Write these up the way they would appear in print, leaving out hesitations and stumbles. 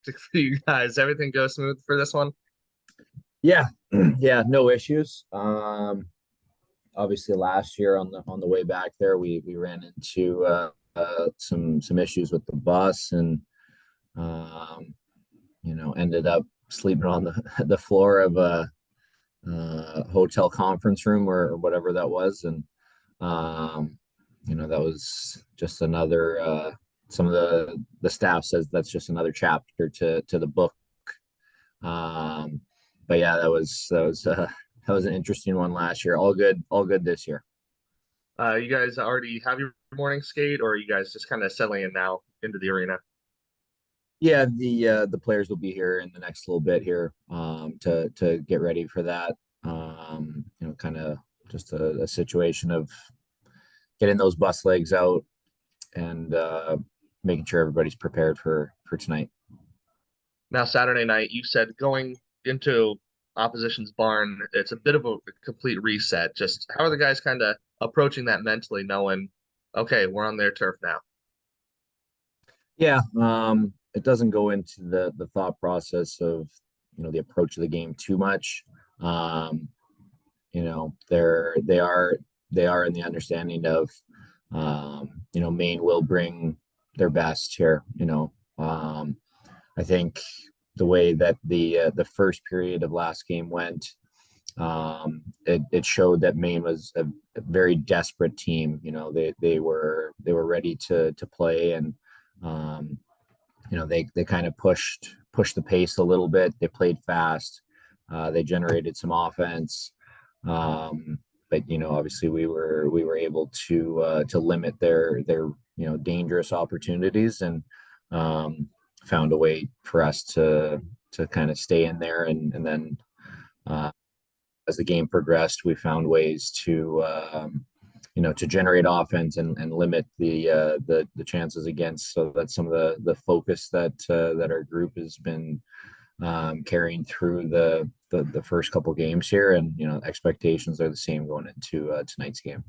for you guys? Everything go smooth for this one? Yeah, yeah, no issues. Obviously last year on the way back there, we ran into some issues with the bus and um, ended up sleeping on the the floor of a hotel conference room or whatever that was, and um, that was just another. Some of the staff says that's just another chapter to the book. Um, but yeah, that was an interesting one last year. All good this year. You guys already have your morning skate, or are you guys just kind of settling in now into the arena? Yeah, the players will be here in the next little bit here to get ready for that. Kind of just a situation of getting those bus legs out and making sure everybody's prepared for tonight. Now, Saturday night, you said going into opposition's barn, it's a bit of a complete reset. Just how are the guys kind of approaching that mentally, knowing, okay, we're on their turf now? Yeah, it doesn't go into the thought process of the approach of the game too much. Um, they are in the understanding of Maine will bring their best here. I think the way that the first period of last game went, it showed that Maine was a very desperate team. They were ready to play, and um, they kind of pushed the pace a little bit. They played fast. They generated some offense. But obviously we were able to limit their dangerous opportunities, and found a way for us to kind of stay in there, and then uh, as the game progressed, we found ways to generate offense and limit the chances against. So that's some of the focus that our group has been carrying through the first couple games here, and expectations are the same going into tonight's game.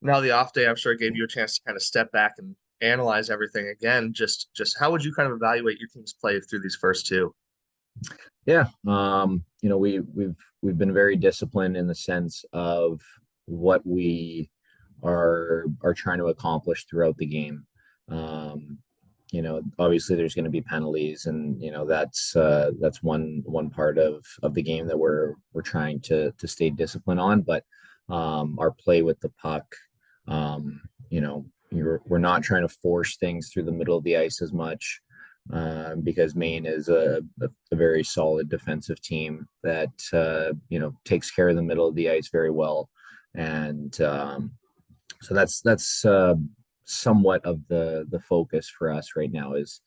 Now, the off day, I'm sure, gave you a chance to kind of step back and analyze everything again. Just how would you kind of evaluate your team's play through these first two? Yeah, we've been very disciplined in the sense of what we are trying to accomplish throughout the game. Um, Obviously there's going to be penalties, and that's one part of the game that we're trying to stay disciplined on. But our play with the puck, we're not trying to force things through the middle of the ice as much, because Maine is a very solid defensive team that takes care of the middle of the ice very well, and so that's somewhat of the focus for us right now is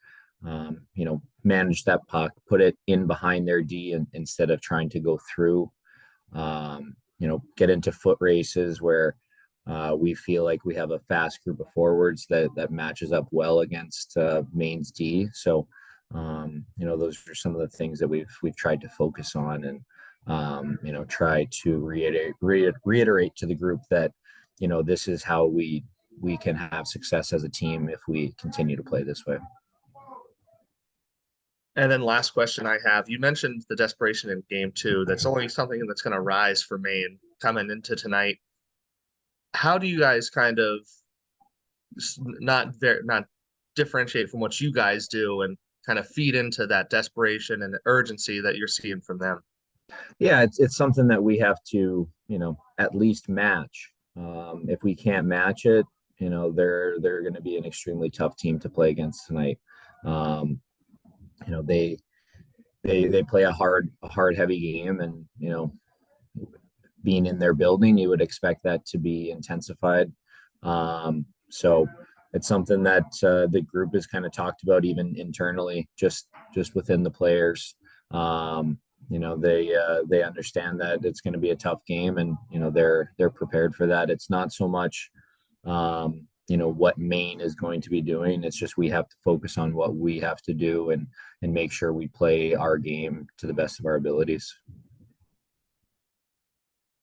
manage that puck, put it in behind their D, and instead of trying to go through, get into foot races where we feel like we have a fast group of forwards that matches up well against Maine's D. So those are some of the things that we've tried to focus on, and try to reiterate to the group that this is how we can have success as a team if we continue to play this way. And then last question I have, you mentioned the desperation in game two. That's only something that's going to rise for Maine coming into tonight. How do you guys kind of not differentiate from what you guys do and kind of feed into that desperation and urgency that you're seeing from them? Yeah, it's something that we have to at least match. If we can't match it, they're going to be an extremely tough team to play against tonight. Um, you know they they play a hard heavy game, and being in their building, you would expect that to be intensified. So it's something that the group has kind of talked about even internally, just within the players. They understand that it's going to be a tough game, and they're prepared for that. It's not so much what Maine is going to be doing. It's just we have to focus on what we have to do, and make sure we play our game to the best of our abilities.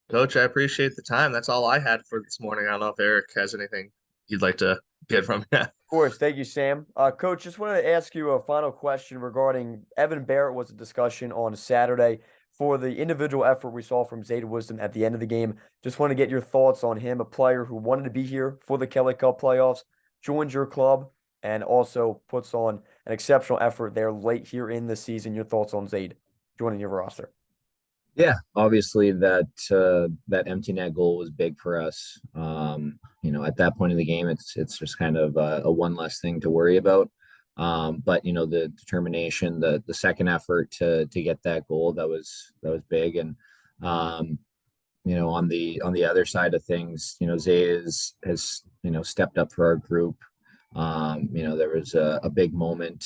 Coach, I appreciate the time. That's all I had for this morning. I don't know if Eric has anything. you'd like to get from me? Of course. Thank you, Sam. Coach, just wanted to ask you a final question regarding Evan Barrett was a discussion on Saturday for the individual effort we saw from Zeta Wisdom at the end of the game. Just want to get your thoughts on him, a player who wanted to be here for the Kelly Cup playoffs, joins your club, and also puts on an exceptional effort there late here in the season. Your thoughts on Zaid joining your roster? Yeah, obviously that empty net goal was big for us. At that point in the game, it's just kind of a one less thing to worry about. But the determination, the second effort to get that goal, that was big. And on the other side of things, Zay has stepped up for our group. There was a big moment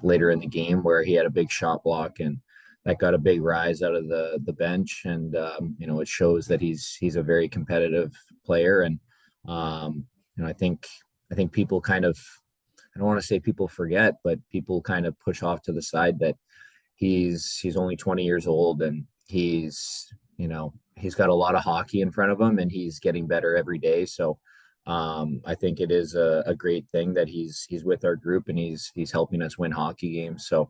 later in the game where he had a big shot block, and that got a big rise out of the bench. And it shows that he's a very competitive player. And I think people kind of, I don't want to say people forget, but people kind of push off to the side that he's only 20 years old, and he's got a lot of hockey in front of him, and he's getting better every day. So I think it is a great thing that he's with our group, and he's helping us win hockey games. So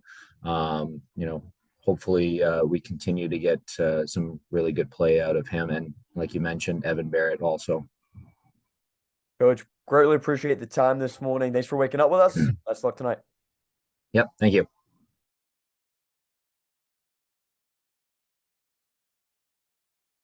hopefully we continue to get some really good play out of him, and like you mentioned, Evan Barrett also. Coach, greatly appreciate the time this morning. Thanks for waking up with us. Best luck tonight. Yep, thank you.